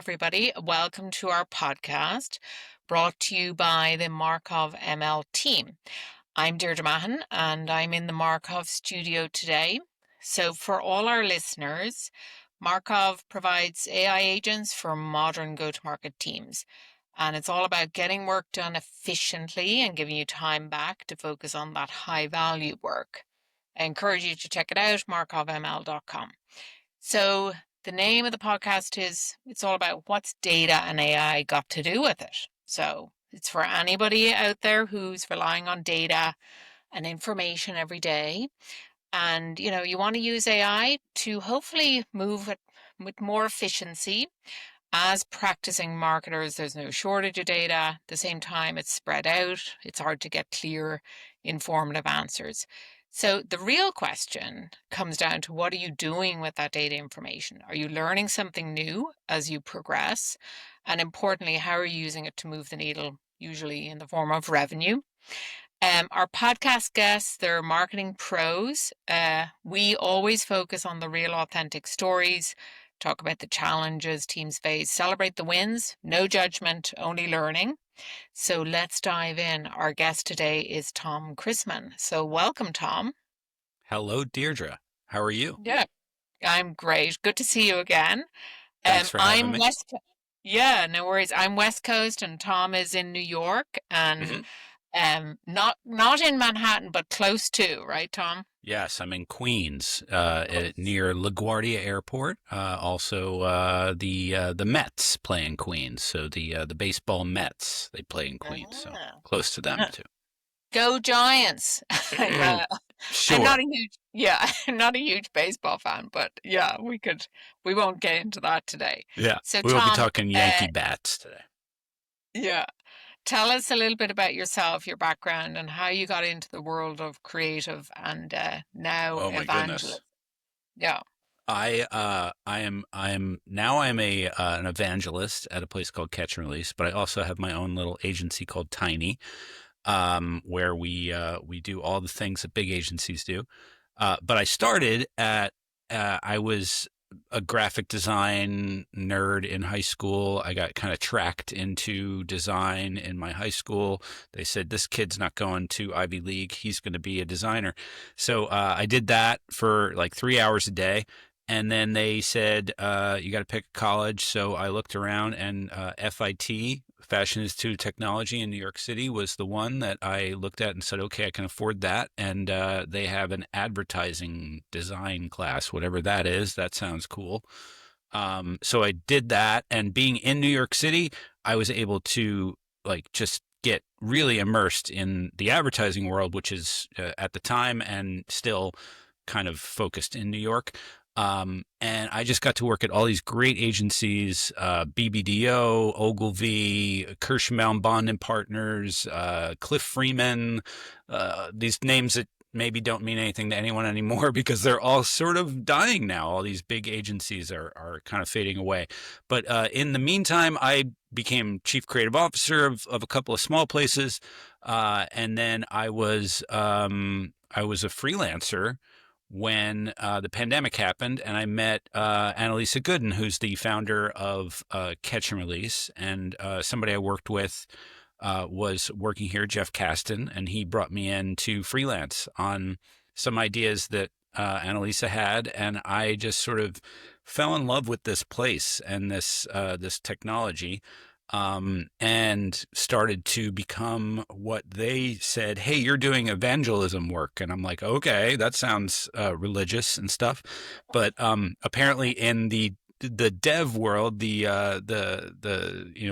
everybody. Welcome to our podcast brought to you by the Markov ML team. I'm Deirdre Mahon and I'm in the Markov studio today. So, for all our listeners, Markov provides AI agents for modern go-to-market teams. And it's all about getting work done efficiently and giving you time back to focus on that high-value work. I encourage you to check it out, markovml.com. So, the name of the podcast is it's all about what's data and AI got to do with it. So it's for anybody out there who's relying on data and information every day. And, you want to use AI to hopefully move it with more efficiency. As practicing marketers, there's no shortage of data. At the same time, it's spread out. It's hard to get clear, informative answers. So the real question comes down to what are you doing with that data information? Are you learning something new as you progress? And importantly, how are you using it to move the needle, usually in the form of revenue? Our podcast guests, they're marketing pros. We always focus on the real authentic stories, talk about the challenges teams face, celebrate the wins, no judgment, only learning. So let's dive in. Our guest today is Tom Christmann. So welcome, Tom. Hello, Deirdre. How are you? Yeah, I'm great. Good to see you again. Thanks for having I'm me. Yeah, no worries. I'm West Coast and Tom is in New York and not in Manhattan, but close to, right, Tom? Yes, I'm in Queens, near LaGuardia Airport. Also, the Mets play in Queens, so the baseball Mets they play in Queens, so close to them too. Go Giants! I'm Sure. not I'm not a huge baseball fan, but yeah, we won't get into that today. Yeah, So we will be Tom, talking Yankee bats today. yeah, tell us a little bit about yourself, your background, and how you got into the world of creative and now Oh my evangelist. goodness. Yeah. I'm an evangelist at a place called Catch and Release, but I also have my own little agency called Tiny, where we do all the things that big agencies do. But I started I was a graphic design nerd in high school. I got kind of tracked into design in my high school. They said, this kid's not going to Ivy League. He's going to be a designer. So I did that for like 3 hours a day. And then they said, you got to pick a college. So I looked around and FIT, Fashion Institute of Technology in New York City, was the one that I looked at and said, okay, I can afford that. And they have an advertising design class, whatever that is. That sounds cool. So I did that. And being in New York City, I was able to just get really immersed in the advertising world, which is at the time and still kind of focused in New York. And I just got to work at all these great agencies, BBDO, Ogilvy, Kirschbaum Bond and Partners, Cliff Freeman, these names that maybe don't mean anything to anyone anymore because they're all sort of dying now. All these big agencies are kind of fading away. But in the meantime, I became chief creative officer of a couple of small places. And then I was a freelancer when the pandemic happened, and I met Annalisa Gooden, who's the founder of Catch and Release, and somebody I worked with was working here, Jeff Caston, and he brought me in to freelance on some ideas that Annalisa had, and I just sort of fell in love with this place and this technology. And started to become what they said, hey, you're doing evangelism work. And I'm like, okay, that sounds religious and stuff. But apparently in the dev world, the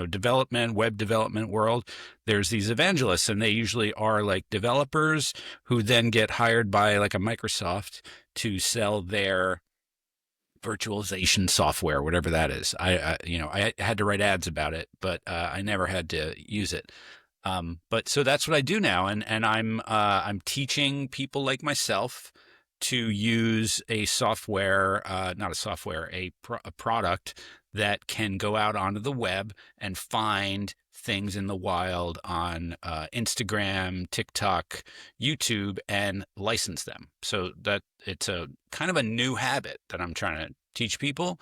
development, web development world, there's these evangelists, and they usually are like developers who then get hired by like a Microsoft to sell their virtualization software, whatever that is. I had to write ads about it, but I never had to use it. But so that's what I do now, and I'm teaching people like myself to use a software, not a software, a product that can go out onto the web and find things in the wild on Instagram, TikTok, YouTube, and license them. So that it's a kind of a new habit that I'm trying to teach people.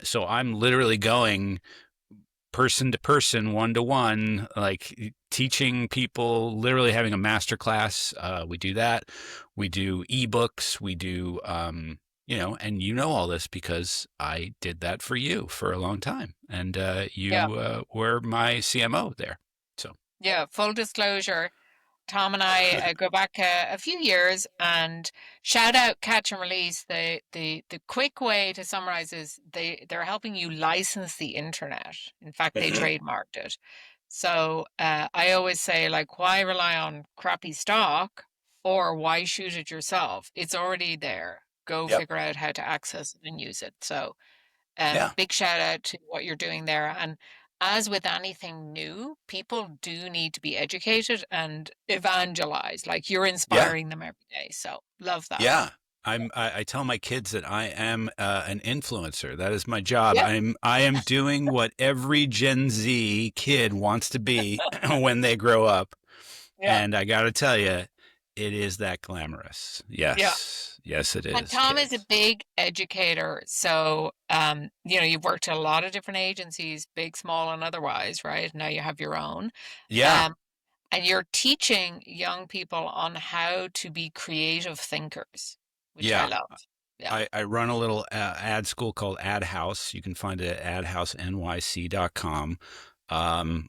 So I'm literally going person to person, one to one, like teaching people, literally having a master class. We do that. We do ebooks. We do, and all this because I did that for you for a long time, and Yeah. you were my CMO there. So Yeah. Full disclosure. Tom and I go back a few years, and shout out Catch and Release. The quick way to summarize is they're helping you license the internet. In fact, they trademarked it. So I always say, like, why rely on crappy stock, or why shoot it yourself? It's already there. Go Yep. figure out how to access it and use it. So Yeah. big shout out to what you're doing there. And as with anything new, people do need to be educated and evangelized. Like, you're Yeah. inspiring them every day. So love that. Yeah. I tell my kids that I am an influencer. That is my job. Yeah. I am doing what every Gen Z kid wants to be when they grow up. Yeah. And I got to tell you, it is that glamorous. Yeah. Yes. Yes, it And is, Tom is a kids. big educator. So, you've worked at a lot of different agencies, big, small, and otherwise, right? Now you have your own. Yeah. Um, and you're teaching young people on how to be creative thinkers, which I Yeah. love. Yeah. I run a little ad school called Ad House. You can find it at adhousenyc.com.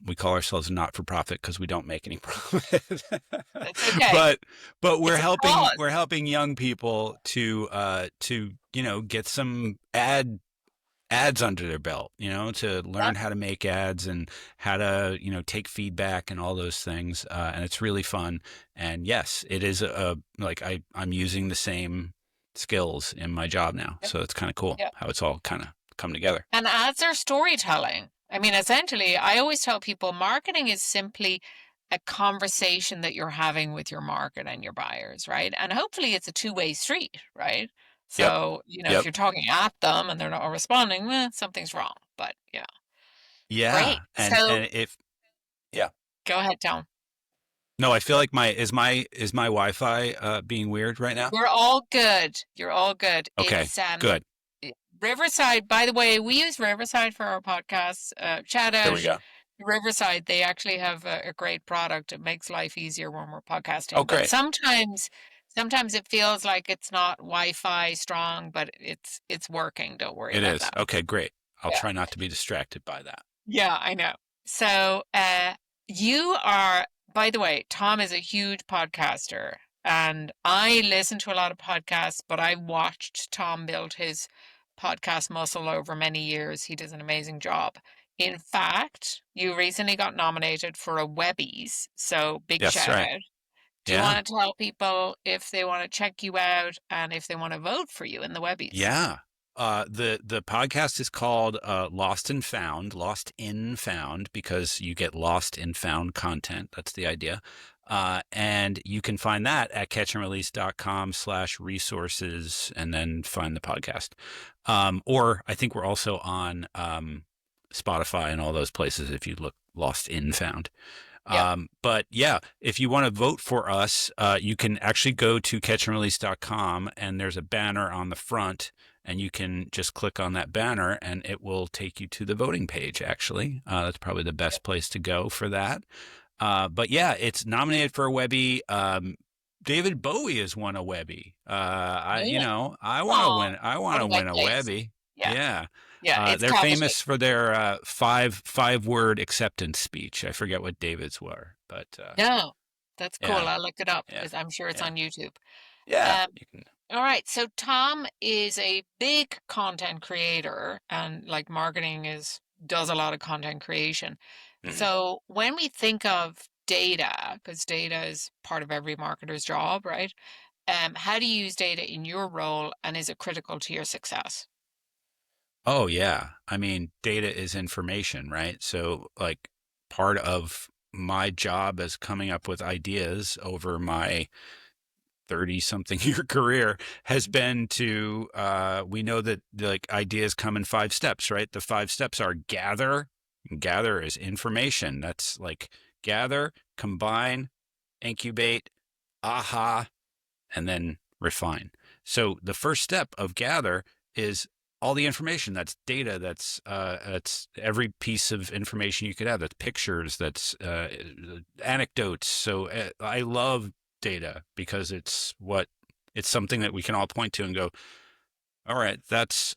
We call ourselves a not-for-profit because we don't make any profit. That's okay. but we're It's a helping cause. young people to get some ads under their belt, to Yeah. learn how to make ads and how to, take feedback and all those things. And it's really fun. And yes, it is like I'm using the same skills in my job now. Yeah. So it's kind of cool Yeah. how it's all kind of come together. And ads are storytelling. I mean, essentially, I always tell people marketing is simply a conversation that you're having with your market and your buyers, right? And hopefully it's a two-way street, right? Yep. So, if Yep. you're talking at them and they're not responding, something's wrong. But yeah, great. Yeah. And, So and if, yeah. go ahead, Tom. No, I feel like my Wi-Fi being weird right now. We're all good. You're all good. Okay, It's good. Riverside. By the way, we use Riverside for our podcasts. Shout There we out go. Riverside. They actually have a great product. It makes life easier when we're Oh, podcasting. But great. sometimes it feels like it's not Wi-Fi strong, but it's working. Don't worry It about is. that. Okay, great. I'll Yeah. try not to be distracted by that. Yeah, I know. So, you are, by the way, Tom is a huge podcaster, and I listen to a lot of podcasts, but I watched Tom build his podcast muscle over many years. He does an amazing job. In fact, you recently got nominated for a Webbies, so big Yes, shout right. out. Do you Yeah. want to tell people if they want to check you out and if they want to vote for you in the Webbies? Yeah. The podcast is called Lost and Found, Lost in Found, because you get lost in found content. That's the idea. And you can find that at catchandrelease.com/resources and then find the podcast. Or I think we're also on Spotify and all those places if you look Lost in Found. Yeah. But yeah, if you want to vote for us, you can actually go to catchandrelease.com and there's a banner on the front and you can just click on that banner and it will take you to the voting page, actually. That's probably the best place to go for that. But yeah, it's nominated for a Webby. David Bowie has won a Webby. Yeah. I want to Oh, win. I what want a to white win a place. Webby. Yeah. Yeah. Yeah, it's They're coveted. famous for their five-word acceptance speech. I forget what David's were, but No, that's cool. yeah, I'll look it up. yeah, I'm sure it's yeah, on YouTube. yeah. Um, You can. all right. So Tom is a big content creator, and like marketing does a lot of content creation. Mhm. So when we think of data, because data is part of every marketer's job, right? How do you use data in your role, and is it critical to your success? Oh yeah. I mean, data is information, right? So like part of my job is coming up with ideas over my 30 something year career has been to we know that like ideas come in 5 steps, right? The 5 steps are gather is information. That's like gather, combine, incubate, aha, and then refine. So the first step of gather is all the information. That's data. That's every piece of information you could have. That's pictures. That's anecdotes. So I love data because it's something that we can all point to and go, all right, that's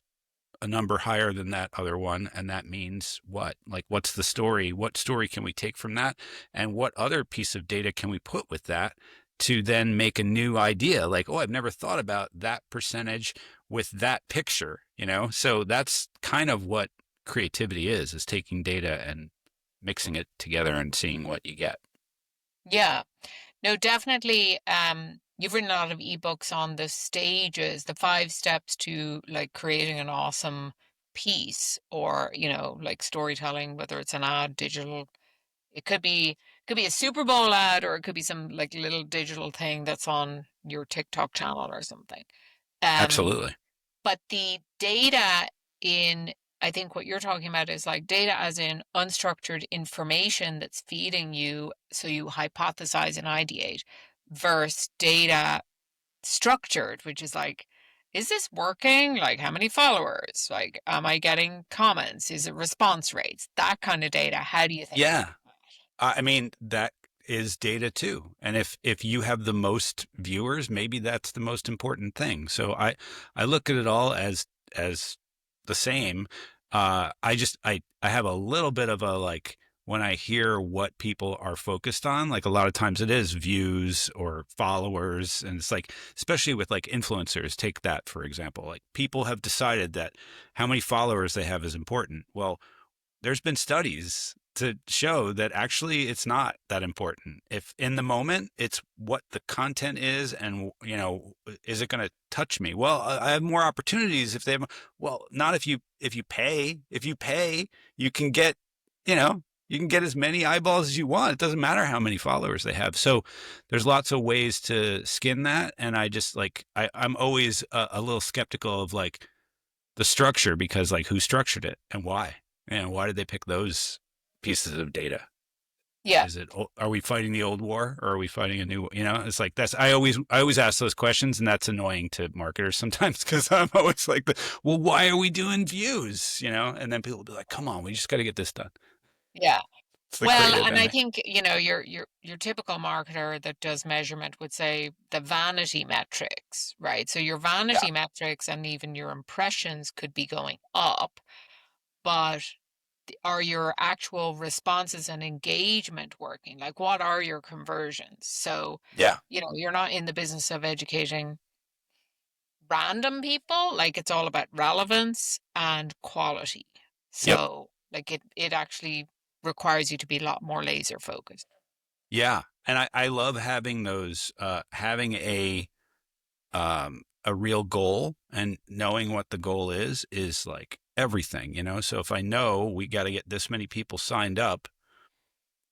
a number higher than that other one, and that means what? Like, what's the story? What story can we take from that? And what other piece of data can we put with that to then make a new idea? Like, oh, I've never thought about that percentage with that picture, you know? So that's kind of what creativity is taking data and mixing it together and seeing what you get. Yeah. No, definitely. You've written a lot of ebooks on the stages, the 5 steps to like creating an awesome piece or, like storytelling, whether it's an ad, digital. It could be a Super Bowl ad or it could be some like little digital thing that's on your TikTok channel or something. Um, Absolutely. but the data in, I think what you're talking about is like data as in unstructured information that's feeding you so you hypothesize and ideate versus data structured, which is like, is this working? Like, how many followers? Like, am I getting comments? Is it response rates? That kind of data. How do you think about Yeah. I mean, that is data too. And if you have the most viewers, maybe that's the most important thing. So I look at it all as the same. I have a little bit of a like when I hear what people are focused on, like a lot of times it is views or followers. And it's like, especially with like influencers, take that for example. Like people have decided that how many followers they have is important. Well, there's been studies to show that actually it's not that important. If in the moment it's what the content is and is it going to touch me? Well, I have more opportunities if they have, well, not if you pay. If you pay, you can get, you can get as many eyeballs as you want. It doesn't matter how many followers they have. So there's lots of ways to skin that. And I just like, I'm always a little skeptical of like the structure because like who structured it and why? And why did they pick those pieces of data? Yeah. Are we fighting the old war or are we fighting a new, it's like that's, I always ask those questions and that's annoying to marketers sometimes because I'm always like, well, why are we doing views? And then people will be like, come on, we just got to get this done. Yeah. It's the Well, creative and in I me. think, your typical marketer that does measurement would say the vanity metrics, right? So your Yeah. vanity metrics and even your impressions could be going up, but are your actual responses and engagement working? Like what are your conversions? So, Yeah. you're not in the business of educating random people, like it's all about relevance and quality. Yep. So, like it actually requires you to be a lot more laser focused. Yeah. And I love having having a real goal and knowing what the goal is like everything. So if I know we got to get this many people signed up,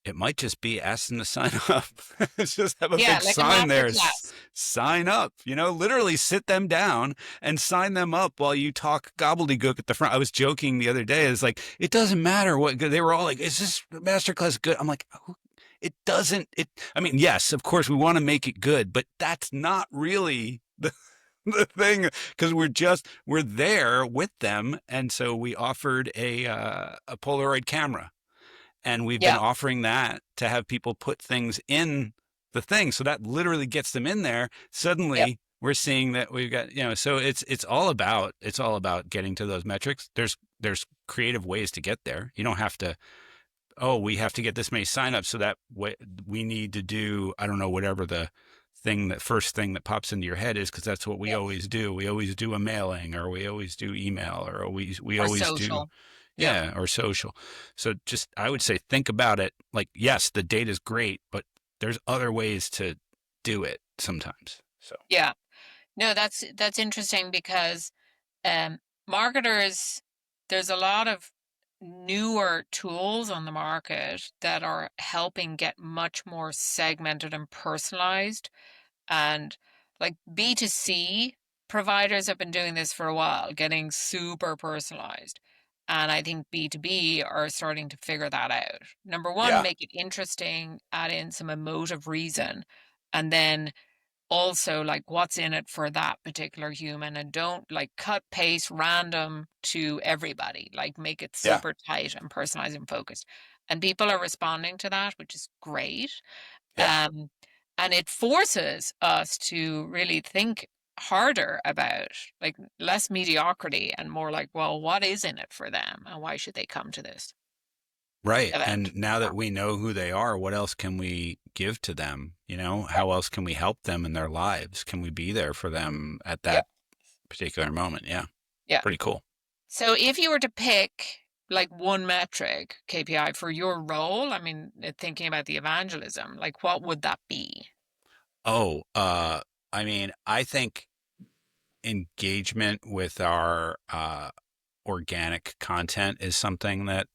it might just be ask them to sign up. Just have a Yeah, big like a sign master there. class. Sign up, literally sit them down and sign them up while you talk gobbledygook at the front. I was joking the other day. It's like, it doesn't matter what they were all like, is this masterclass good? I'm like, it doesn't, I mean, yes, of course we want to make it good, but that's not really the thing because we're there with them. And so we offered a Polaroid camera and we've been Yeah, offering that to have people put things in the thing. So that literally gets them in there. yep, Suddenly we're seeing that we've got, so it's all about getting to those metrics. There's creative ways to get there. You don't have to, oh, we have to get this many signups. So that we need to do, I don't know, whatever the first thing that pops into your head is, because that's what we yep. always do. We always do a mailing or we always do email or we Or always do, social. Yep. yeah, or social. So just, I would say, think about it. Like, yes, the data is great, but there's other ways to do it sometimes. So, Yeah. No, that's interesting because um marketers, there's a lot of newer tools on the market that are helping get much more segmented and personalized. And like B2C providers have been doing this for a while, getting super personalized. And I think B2B are starting to figure that out. Number one, yeah, make it interesting, add in some emotive reason, and then also like what's in it for that particular human, and don't like cut paste random to everybody, like make it Yeah. super tight and personalized and focused. And people are responding to that, which is great. Yeah. um and it forces us to really think harder about like less mediocrity and more like, well, what is in it for them and why should they come to this Right. event? And now that we know who they are, what else can we give to them? You know, Yeah, how else can we help them in their lives? Can we be there for them at yeah, that particular moment? Yeah. yeah. Pretty cool. So if you were to pick like one metric KPI for your role, I mean, thinking about the evangelism, like what would that be? Oh, I mean, I think engagement with our organic content is something that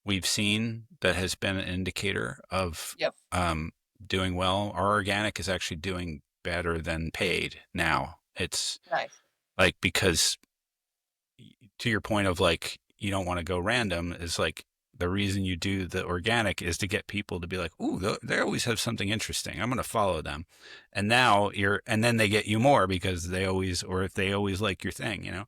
we've seen that has been an indicator of Yep. doing well. Our organic is actually doing better than paid now. It's Nice. like, because to your point of like, you don't want to go random, is like the reason you do the organic is to get people to be like, ooh, they always have something interesting. I'm going to follow them. And now and then they get you more because they always, or if they always like your thing, you know.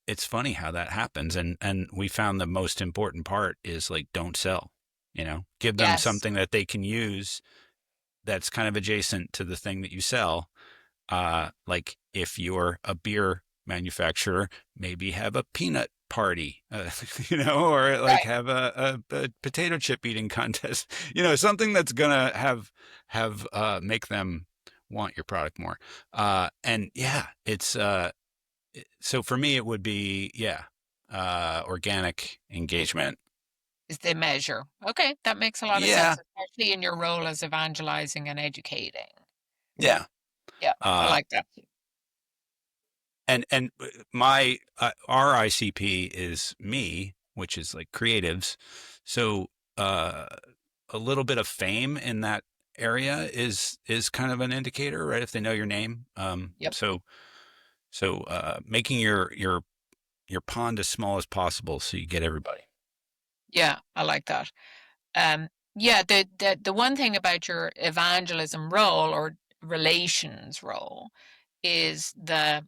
It's funny how that happens. And we found the most important part is like, don't sell, you know, give them Yes. something that they can use that's kind of adjacent to the thing that you sell. Like if you're a beer manufacturer, maybe have a peanut party, you know, or like Right. have a potato chip eating contest, you know, something that's gonna make them want your product more. And yeah, it's so for me it would be, yeah, organic engagement. Is the measure. Okay, that makes a lot of sense, Yeah, especially in your role as evangelizing and educating. yeah. Yeah, I Uh, like that. and my our ICP is me, which is like creatives. So uh, a little bit of fame in that area is kind of an indicator, right? If they know your name. Yep. So making your pond as small as possible so you get everybody. Yeah, I like that. Yeah, the one thing about your evangelism role or relations role is the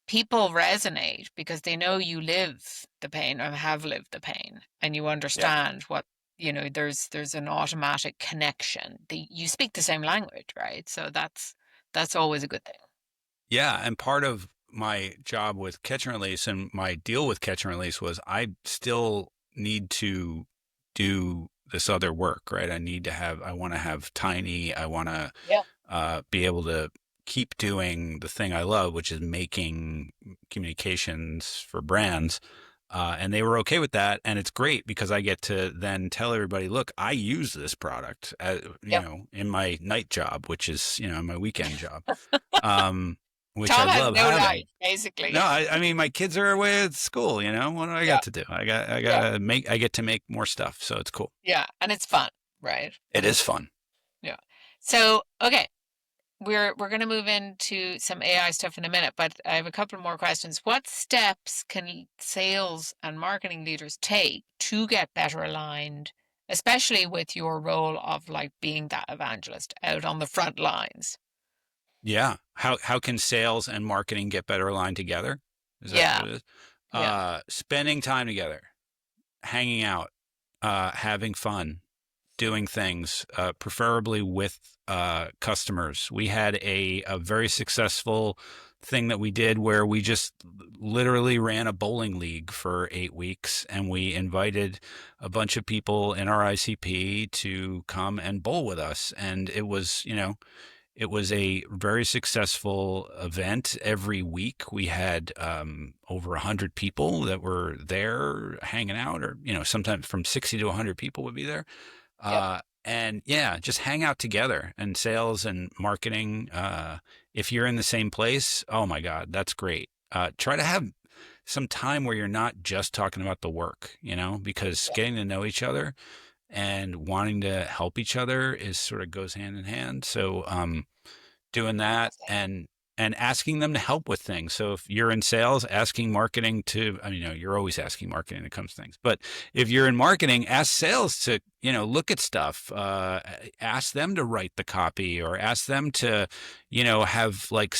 people resonate because they know you live the pain or have lived the pain, and you Yeah. understand what, there's an automatic connection. You speak the same language, right? So that's always a good thing. Yeah, and part of my job with catch and release and my deal with catch and release was I still need to do this other work, right? I want to have Tiny. I want to Yeah. be able to keep doing the thing I love, which is making communications for brands. And they were okay with that. And it's great because I get to then tell everybody, look, I use this product, Yep. in my night job, which is, my weekend job, um, which I Tom has love no having. life, basically. No, I mean, my kids are away at school, what do I Yeah. got to do? I Yeah. gotta I get to make more stuff. So it's cool. Yeah. And it's fun, right? It is fun. Yeah. So, okay, we're going to move into some AI stuff in a minute, but I have a couple more questions. What steps can sales and marketing leaders take to get better aligned, especially with your role of like being that evangelist out on the front lines? Yeah. How can sales and marketing get better aligned together? Is that Yeah. what it is? Yeah. Spending time together, hanging out, having fun, doing things, preferably with customers. We had a very successful thing that we did where we just literally ran a bowling league for 8 weeks, and we invited a bunch of people in our ICP to come and bowl with us. And it was a very successful event. Every week we had over 100 people that were there hanging out, or sometimes from 60 to 100 people would be there. Yep. And yeah, just hang out together. And sales and marketing, if you're in the same place, oh my God, that's great. Try to have some time where you're not just talking about the work, because Yeah. getting to know each other and wanting to help each other is sort of goes hand in hand. So, doing that, Fascinating. and and asking them to help with things. So if you're in sales, asking marketing to, I mean, you're always asking marketing when it comes to things, but if you're in marketing, ask sales to, look at stuff, ask them to write the copy, or ask them to, have like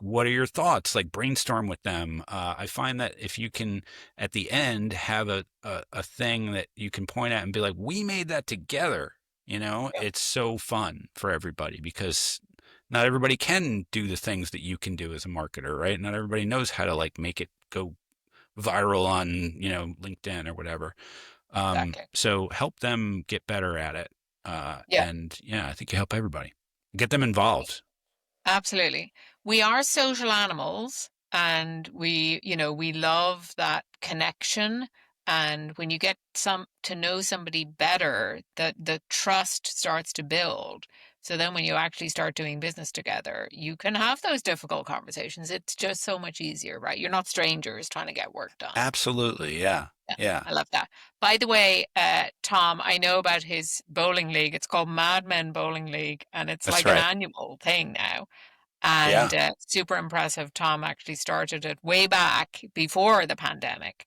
what are your thoughts? Like brainstorm with them. I find that if you can, at the end, have a thing that you can point at and be like, we made that together. Yeah, It's so fun for everybody, because not everybody can do the things that you can do as a marketer, right? Not everybody knows how to like make it go viral on, LinkedIn or whatever. exactly. So help them get better at it. Yeah. And yeah, I think you help everybody. Get them involved. Absolutely. We are social animals and we love that connection. And when you get some to know somebody better, the trust starts to build. So then when you actually start doing business together, you can have those difficult conversations. It's just so much easier, right? You're not strangers trying to get work done. Absolutely. Yeah. Yeah, Yeah. I love that. By the way, Tom, I know about his bowling league. It's called Mad Men Bowling League, and it's That's like an right. annual thing now. Yeah. And super impressive. Tom actually started it way back before the pandemic,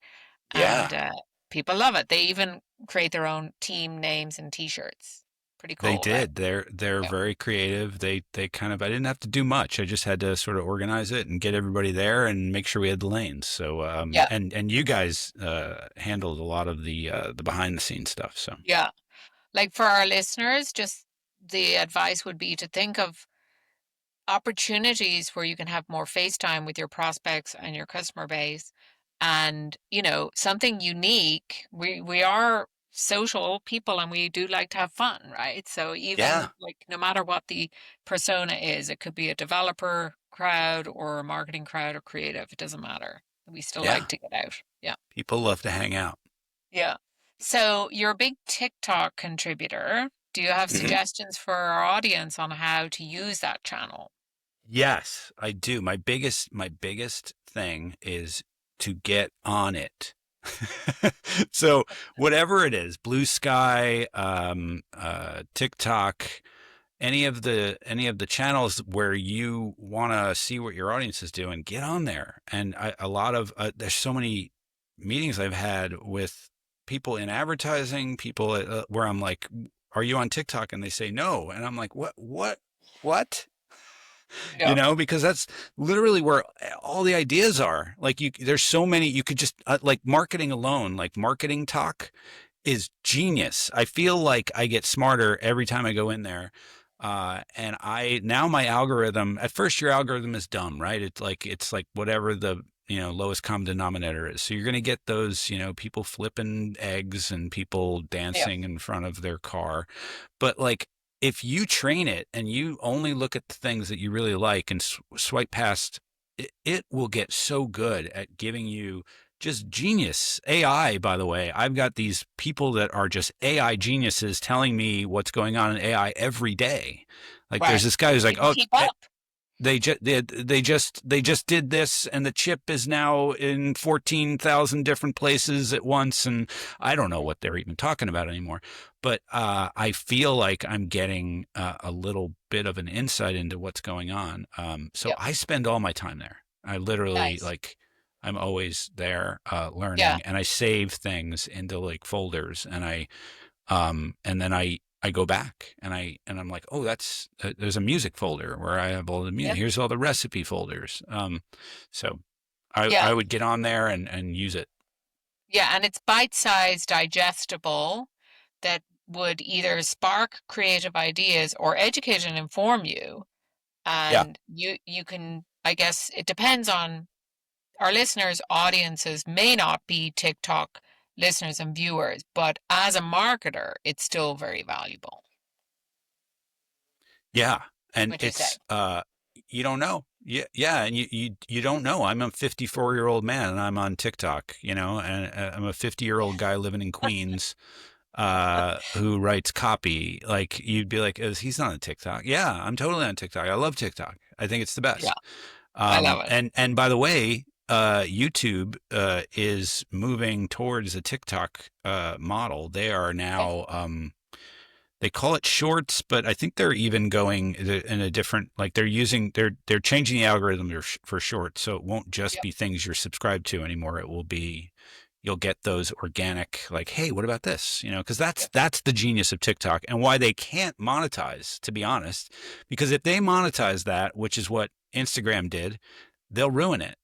and Yeah. people love it. They even create their own team names and T-shirts. Pretty They cool, right? did. They're Yeah, very creative. They kind of, I didn't have to do much. I just had to sort of organize it and get everybody there and make sure we had the lanes. So yeah, and you guys handled a lot of the behind the scenes stuff. So yeah. Like for our listeners, just the advice would be to think of opportunities where you can have more face time with your prospects and your customer base, and something unique. We are social people and we do like to have fun, right? So yeah, even like no matter what the persona is, it could be a developer crowd or a marketing crowd or creative, it doesn't matter. We still yeah, like to get out. Yeah. people love to hang out. Yeah. So you're a big TikTok contributor. Do you have Mhm. suggestions for our audience on how to use that channel? Yes, I do. My biggest thing is to get on it. So whatever it is, Blue Sky, TikTok, any of the channels where you want to see what your audience is doing, get on there. And a lot of there's so many meetings I've had with people in advertising, people where I'm like, "Are you on TikTok?" And they say no, and I'm like, what?" Yeah. Because that's literally where all the ideas are. Like there's so many. You could just like marketing alone, like marketing talk is genius. I feel like I get smarter every time I go in there. And now my algorithm, at first your algorithm is dumb, right? It's like whatever the, lowest common denominator is. So you're going to get those, people flipping eggs and people Yeah. dancing in front of their car. But like, if you train it and you only look at the things that you really like and swipe past, it will get so good at giving you just genius. AI, by the way, I've got these people that are just AI geniuses telling me what's going on in AI every day. Like Wow. there's this guy who's You like, can oh, keep up. they just did this, and the chip is now in 14,000 different places at once, and I don't know what they're even talking about anymore. But I feel like I'm getting a little bit of an insight into what's going on. So Yeah. I spend all my time there. I literally Nice. like I'm always there Yeah. learning, and I save things into like folders, and then I go back and I'm like, oh, there's a music folder where I have all the music. Yeah. Here's all the recipe folders. So I Yeah. would get on there and use it. Yeah. And it's bite-sized, digestible that would either spark creative ideas or educate and inform you. Yeah. And you can, I guess it depends on our listeners' audiences may not be TikTok listeners and viewers, but as a marketer, it's still very valuable. Yeah. And Would you say? it's you don't know. Yeah, yeah, and you don't know. I'm a 54-year-old man and I'm on TikTok, and I'm a 50-year-old guy living in Queens who writes copy. Like you'd be like, he's not on TikTok. Yeah, I'm totally on TikTok. I love TikTok. I think it's the Yeah, best. I love it. And by the way, YouTube is moving towards a TikTok model. They are Okay. now they call it shorts, but I think they're even going in a different, like they're changing the algorithm for shorts. So it won't just Yep. be things you're subscribed to anymore. It will be, you'll get those organic, like, hey, what about this? Because Yep. that's the genius of TikTok and why they can't monetize, to be honest. Because if they monetize that, which is what Instagram did, they'll ruin it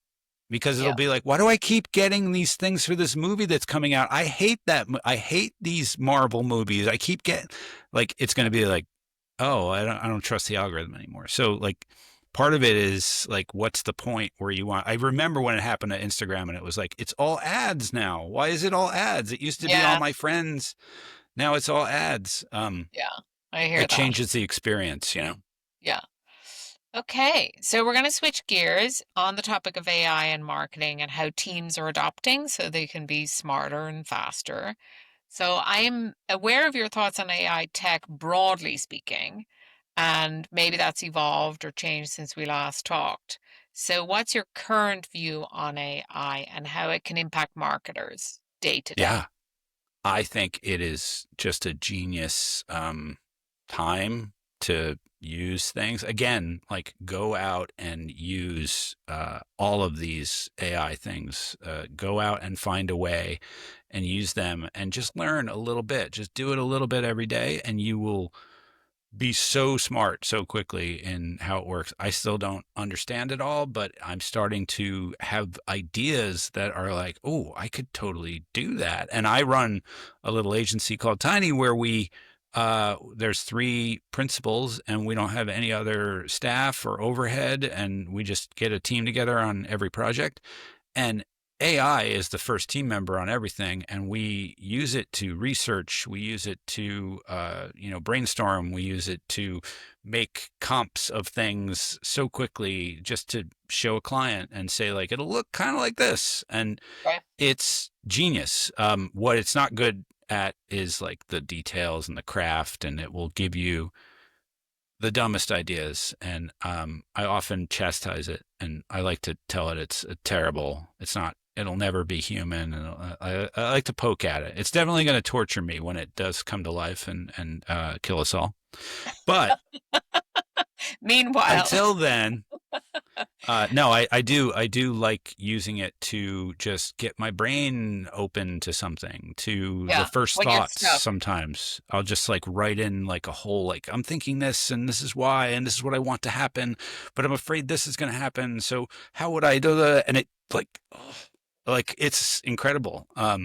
because it'll Yeah. be like, why do I keep getting these things for this movie that's coming out? I hate that. I hate these Marvel movies. I keep getting like, it's going to be like, oh, I don't trust the algorithm anymore. So like part of it is like, what's the point where you want, I remember when it happened to Instagram and it was like, it's all ads now. Why is it all ads? It used to be all Yeah. my friends. Now it's all ads. Yeah. I hear It that. changes the experience. Yeah. Okay, so we're going to switch gears on the topic of AI and marketing and how teams are adopting so they can be smarter and faster. So I am aware of your thoughts on AI tech broadly speaking, and maybe that's evolved or changed since we last talked. So what's your current view on AI and how it can impact marketers day to day? Yeah. I think it is just a genius time to use things. Again, like go out and use all of these AI things. Go out and find a way and use them and just learn a little bit. Just do it a little bit every day, and you will be so smart so quickly in how it works. I still don't understand it all, but I'm starting to have ideas that are like, oh, I could totally do that. And I run a little agency called Tiny where there's 3 principals and we don't have any other staff or overhead. And we just get a team together on every project. And AI is the first team member on everything, and we use it to research. We use it to, brainstorm. We use it to make comps of things so quickly, just to show a client and say like, it'll look kind of like this, and Right. it's genius. What it's not good at is like the details and the craft, and it will give you the dumbest ideas, and I often chastise it, and I like to tell it it's terrible. It's not. It'll never be human, and I like to poke at it. It's definitely going to torture me when it does come to life and kill us all. But Meanwhile, until then, no, I do like using it to just get my brain open to something, to the yeah, first when you're thoughts. stuck. Sometimes I'll just like write in like a whole, like I'm thinking this and this is why and this is what I want to happen, but I'm afraid this is going to happen. So how would I do that? And it like, like it's incredible. Yeah,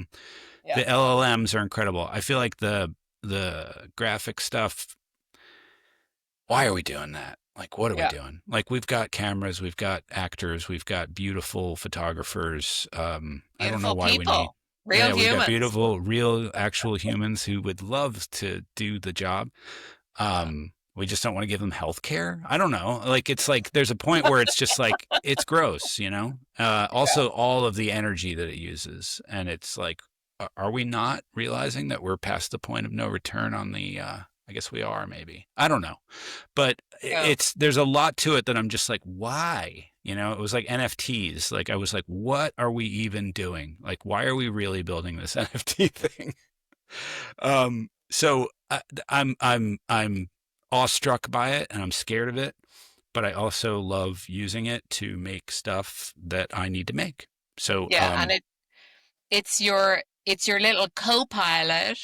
The LLMs are incredible. I feel like the graphic stuff, why are we doing that? Like, what are we yeah. doing? Like, we've got cameras, we've got actors, we've got beautiful photographers. I don't know Beautiful why we need, people, real yeah, we've got humans. beautiful, real, actual humans who would love to do the job. Yeah, We just don't want to give them health care. I don't know. Like, it's like there's a point where it's just like, it's gross. yeah, Also, all of the energy that it uses. And it's like, are we not realizing that we're past the point of no return on I guess we are, maybe. I don't know, but yeah, there's a lot to it that I'm just like, why? It was like NFTs. Like I was like, what are we even doing? Like, why are we really building this NFT thing? So I'm awestruck by it and I'm scared of it, but I also love using it to make stuff that I need to make. So yeah. And it's your little co-pilot.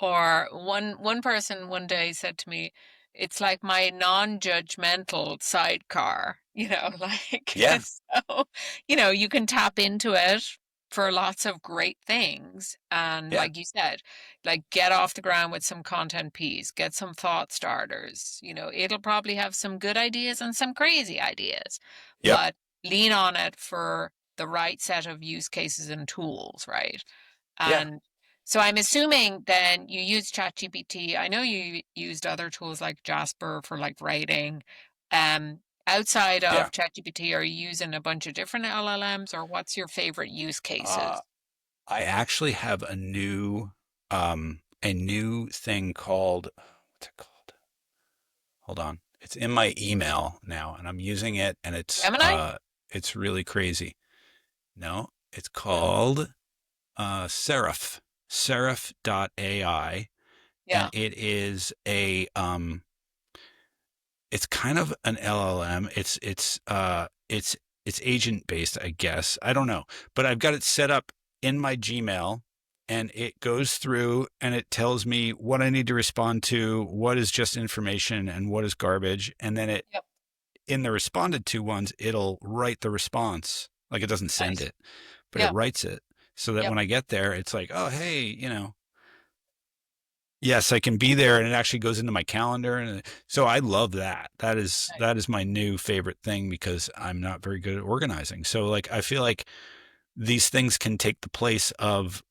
Or one person one day said to me, it's like my non-judgmental sidecar, like yeah, so, you can tap into it for lots of great things. And yeah, like you said, like get off the ground with some content piece, get some thought starters. It'll probably have some good ideas and some crazy ideas, yep, but lean on it for the right set of use cases and tools, right? yeah, And so I'm assuming then you use ChatGPT. I know you used other tools like Jasper for like writing. Outside yeah. of ChatGPT, are you using a bunch of different LLMs, or what's your favorite use Uh, cases? I actually have a new thing called, what's it called? Hold on. It's in my email now and I'm using it and Gemini? it's really crazy. No, it's called Seraph. Seraph.ai, Yeah. and it's kind of an LLM. It's agent based, I guess. I don't know, but I've got it set up in my Gmail, and it goes through and it tells me what I need to respond to, what is just information, and what is garbage. And then it, Yep. in the responded to ones, it'll write the response. Like it doesn't send Nice. it, but it Yeah. writes it so that Yep. when I get there, it's like, oh, hey, yes, I can be there, and it actually goes into my calendar, and so I love that. Nice. That is my new favorite thing because I'm not very good at organizing. So like I feel like these things can take the place of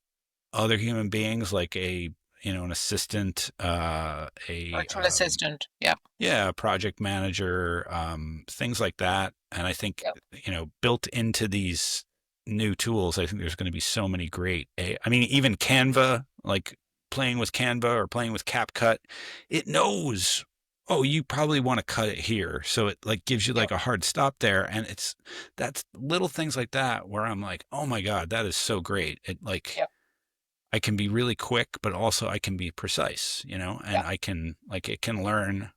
other human beings, like an assistant, a Virtual assistant. Yep. yeah, project manager, things like that. And I think, Yep. built into these new tools, I think there's going to be so many great, I mean, even Canva, like playing with Canva or playing with CapCut, it knows, oh, you probably want to cut it here. So it like gives you Yep. like a hard stop there. And that's little things like that where I'm like, oh my God, that is so great. It like, Yep. I can be really quick, but also I can be precise, and Yep. I can like it can learn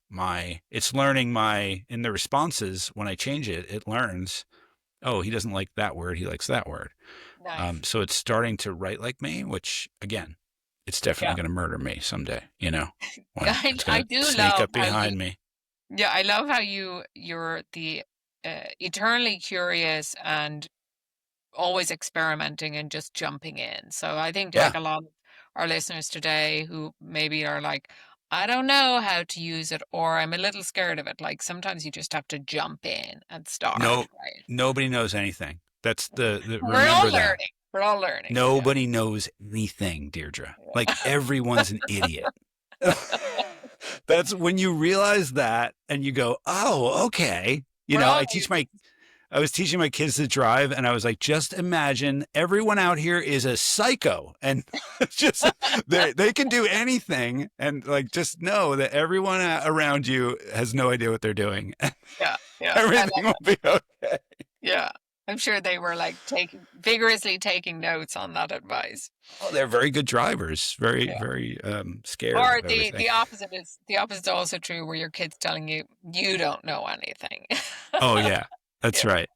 it's learning in the responses when I change it, it learns, oh, he doesn't like that word, he likes that word. Nice. So it's starting to write like me, which again, it's definitely Yeah. going to murder me someday, when I it's I going to do sneak love up how you. behind me. Yeah, I love how you're the eternally curious and always experimenting and just jumping in. So I think Yeah. like a lot of our listeners today who maybe are like, I don't know how to use it or I'm a little scared of it. Like sometimes you just have to jump in and start, No, right? nobody knows anything. That's We're all remember that. learning. We're all learning. Yeah. Nobody knows anything, Deirdre. Like everyone's an idiot. That's when you realize that and you go, oh, okay. We're all I was teaching my kids to drive, and I was like, just imagine everyone out here is a psycho, and just they can do anything, and like just know that everyone around you has no idea what they're doing. yeah, yeah. I love Everything will be okay. yeah. I'm sure they were like vigorously taking notes on that advice. Oh, they're very good drivers, very Yeah. very scared Or of everything. the opposite is also true where your kid's telling you you don't know anything. Oh yeah, that's Yeah. right.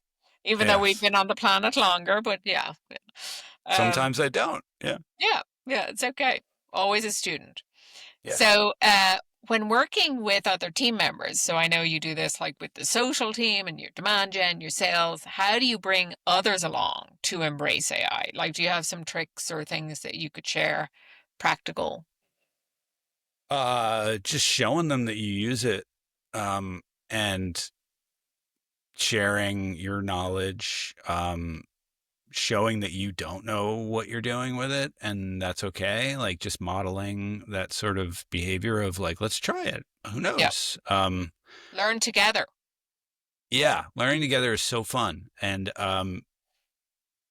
Even though we've Yes. been on the planet longer, but yeah. Yeah. Sometimes I don't. Yeah. Yeah, yeah, it's okay. Always a student. Yes. So, when working with other team members, so I know you do this like with the social team and your demand gen, your sales, how do you bring others along to embrace AI? Like, do you have some tricks or things that you could share? Practical. Just showing them that you use it, and sharing your knowledge, showing that you don't know what you're doing with it, and that's okay. Like just modeling that sort of behavior of like, let's try it. Who Yeah. knows? Learn together. Yeah, learning together is so fun. And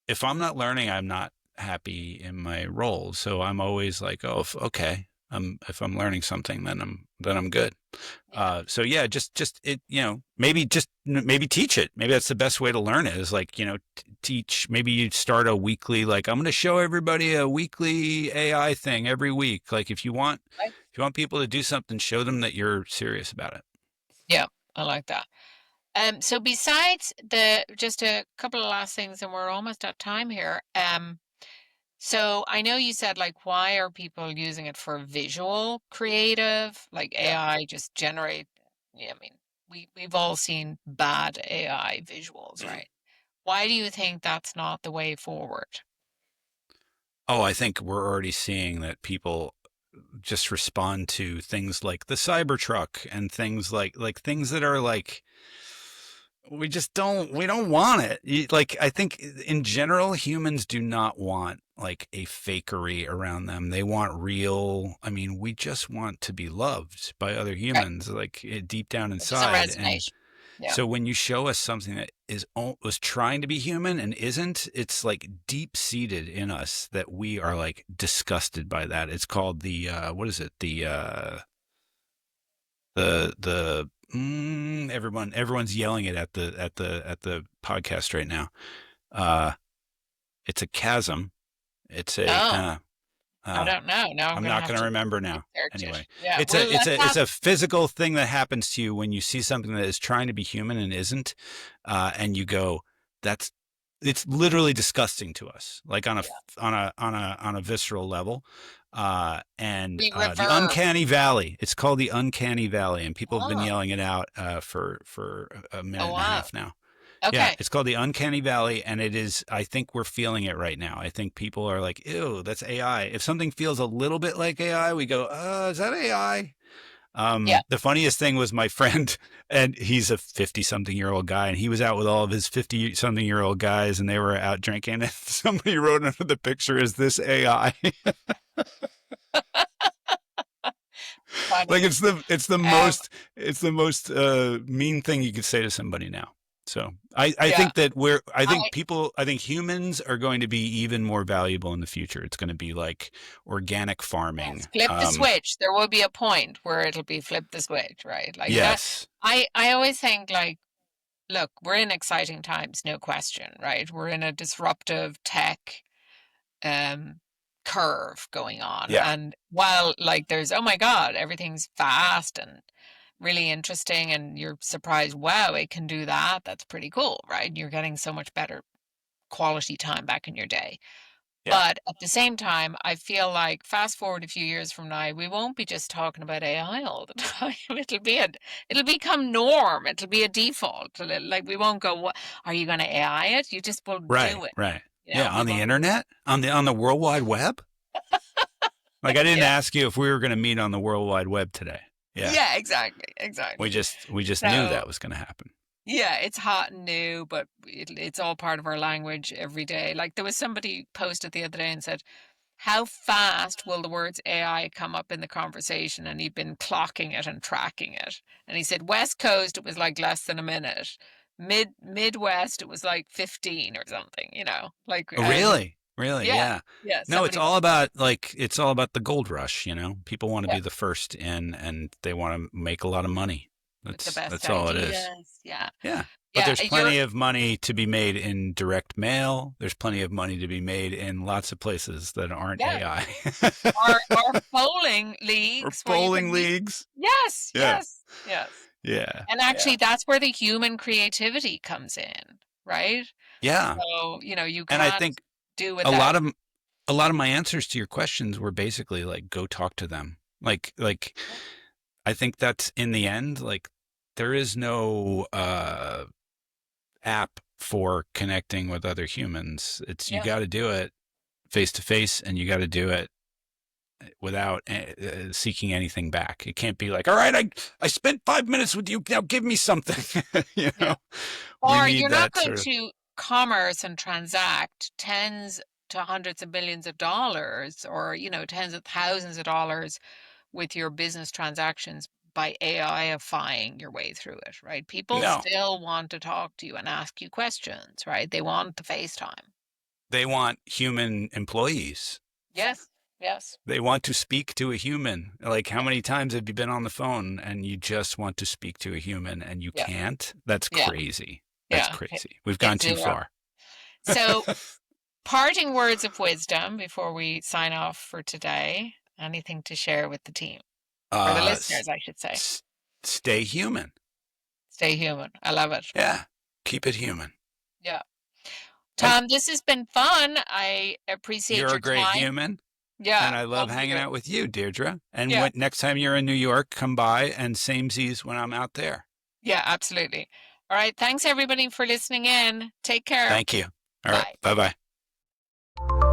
if I'm not learning, I'm not happy in my role. So I'm always like, oh, okay. If I'm learning something, then I'm good. Yeah. So yeah, just it, maybe teach it. Maybe that's the best way to learn it is like, teach, maybe you start a weekly, like I'm going to show everybody a weekly AI thing every week. Like Right. if you want people to do something, show them that you're serious about it. Yeah, I like that. So besides just a couple of last things, and we're almost at time here. So I know you said like, why are people using it for visual creative? Like Yeah. AI just generate. Yeah, I mean, we've all seen bad AI visuals, right? Why do you think that's not the way forward? Oh, I think we're already seeing that people just respond to things like the Cybertruck and things like things that are like we don't want it. Like I think in general humans do not want like a fakery around them. They want real. I mean, we just want to be loved by other Right. humans like deep down It doesn't inside. And resonate. Yeah. so when you show us something that was trying to be human and isn't, it's like deep seated in us that we are like disgusted by that. It's called the what is it? Everyone's yelling it at the podcast right now. Uh, it's a chasm. It's a Oh, I don't know. Now I'm I'm going to not have going to to remember now. research it. Anyway, Yeah. it's Well, a it's let's a it's have. a physical thing that happens to you when you see something that is trying to be human and isn't, and you go, "That's it's literally disgusting to us," like on a Yeah. visceral level. And We the revert. uncanny valley. It's called the uncanny valley, and people have been Oh, yelling it out for a oh minute and a wow. half now. Yeah, Okay. it's called the uncanny valley, and it is. I think we're feeling it right now. I think people are like, "Ew, that's AI." If something feels a little bit like AI, we go, is that AI?" Yeah. The funniest thing was my friend, and he's a 50-something-year-old guy, and he was out with all of his 50-something-year-old guys, and they were out drinking. And somebody wrote under the picture, "Is this AI?" Like Funny. Um, it's the most mean thing you could say to somebody now. So I yeah. think that I I think humans are going to be even more valuable in the future. It's going to be like organic farming. Yes, flip the switch. There will be a point where it'll be flip the switch, right? Like that. Yes. I always think like, look, we're in exciting times, no question, right? We're in a disruptive tech um curve going on. Yeah. And while like there's, oh my God, everything's fast and really interesting and you're surprised, wow, it can do that. That's pretty cool, right? You're getting so much better quality time back in your day. Yeah. But at the same time, I feel like fast forward a few years from now, we won't be just talking about AI all the time. It'll become norm. It'll be a default. Like we won't go, what are you going to AI it? You just will Right. do it. Right. You know, Yeah. we On the won't. internet, on the World Wide Web. Like I didn't Yeah. ask you if we were going to meet on the World Wide Web today. Yeah. Yeah, exactly. Exactly. We just knew So that was going to happen. yeah, it's hot and new, but it's all part of our language every day. Like there was somebody posted the other day and said, how fast will the words AI come up in the conversation? And he'd been clocking it and tracking it. And he said West Coast it was like less than a minute. Midwest it was like 15 or something, you know. Like Oh, really? Really? yeah. Yeah. Yeah, No, somebody it's all about the gold rush, you know. People want to yeah, be the first in and they want to make a lot of money. with the best That's all it is. ideas. Yeah. Yeah. But Yeah, there's you're plenty of money to be made in direct mail. There's plenty of money to be made in lots of places that aren't yeah. AI. Our bowling Or leagues where you bowling can meet. leagues. Yes, Yeah. yes, yes. Yeah. And Yeah. actually that's where the human creativity comes in, right? Yeah. So, you know, you And I can't think do a without. lot of a lot of my answers to your questions were basically like go talk to them. Like I think that's in the end like there is no app for connecting with other humans. It's you Yeah. got to do it face to face, and you got to do it without seeking anything back. It can't be like, all right, I spent 5 minutes with you. Now give me something. You Yeah. know, we Or need you're not that going sort of. to commerce and transact tens to hundreds of millions of dollars or, you know, tens of thousands of dollars with your business transactions by AIifying your way through it, right? People No, still want to talk to you and ask you questions, right? They want the FaceTime. they want human employees. Yes. Yes. They want to speak to a human. Like, how Yeah. many times have you been on the phone and you just want to speak to a human and you Yeah. can't? That's Yeah. crazy. That's Yeah. crazy. We've gone Hit too zero. far. So, parting words of wisdom before we sign off for today. Anything to share with the team or the uh, listeners, I should say. Stay human. Stay human. I love it. Yeah. Keep it human. Yeah. And Tom, this has been fun. I appreciate you're a your great time. human. Yeah, And I love love hanging you. out with you, Deirdre. And Yeah. when next time you're in New York, come by and samesies when I'm out there. Yeah, absolutely. All right. Thanks everybody for listening in. Take care. Thank you. All right. Bye. Bye bye.